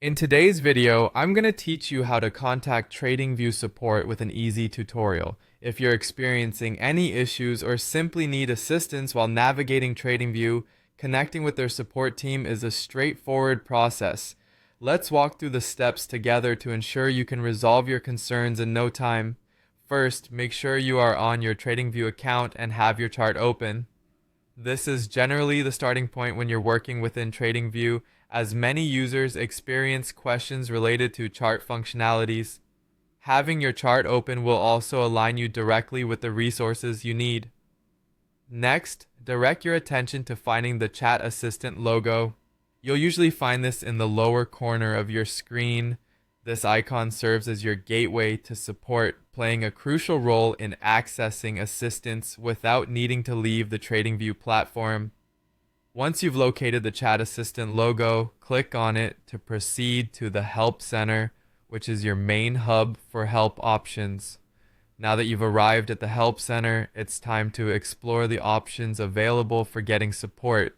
In today's video, I'm going to teach you how to contact TradingView Support with an easy tutorial. If you're experiencing any issues or simply need assistance while navigating TradingView, connecting with their support team is a straightforward process. Let's walk through the steps together to ensure you can resolve your concerns in no time. First, make sure you are on your TradingView account and have your chart open. This is generally the starting point when you're working within TradingView, as many users experience questions related to chart functionalities. Having your chart open will also align you directly with the resources you need. Next, direct your attention to finding the chat assistant logo. You'll usually find this in the lower corner of your screen. This icon serves as your gateway to support, playing a crucial role in accessing assistance without needing to leave the TradingView platform. Once you've located the chat assistant logo, click on it to proceed to the Help Center, which is your main hub for help options. Now that you've arrived at the Help Center, it's time to explore the options available for getting support.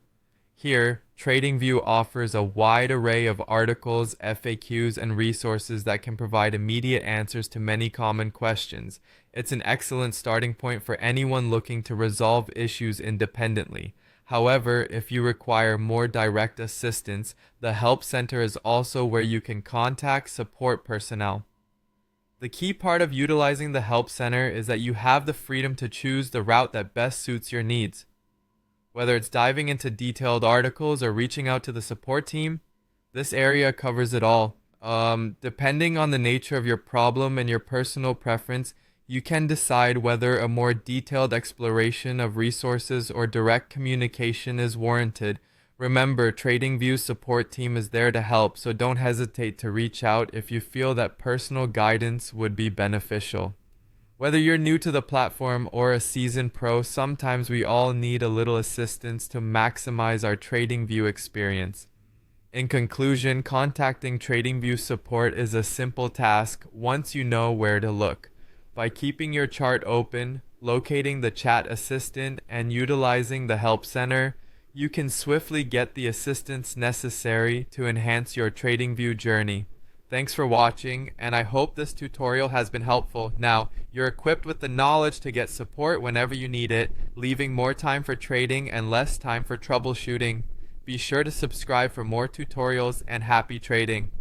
Here, TradingView offers a wide array of articles, FAQs, and resources that can provide immediate answers to many common questions. It's an excellent starting point for anyone looking to resolve issues independently. However, if you require more direct assistance, the Help Center is also where you can contact support personnel. The key part of utilizing the Help Center is that you have the freedom to choose the route that best suits your needs. Whether it's diving into detailed articles or reaching out to the support team, this area covers it all. Depending on the nature of your problem and your personal preference, you can decide whether a more detailed exploration of resources or direct communication is warranted. Remember, TradingView's support team is there to help, so don't hesitate to reach out if you feel that personal guidance would be beneficial. Whether you're new to the platform or a seasoned pro, sometimes we all need a little assistance to maximize our TradingView experience. In conclusion, contacting TradingView support is a simple task once you know where to look. By keeping your chart open, locating the chat assistant, and utilizing the Help Center, you can swiftly get the assistance necessary to enhance your TradingView journey. Thanks for watching, and I hope this tutorial has been helpful. Now, you're equipped with the knowledge to get support whenever you need it, leaving more time for trading and less time for troubleshooting. Be sure to subscribe for more tutorials, and happy trading.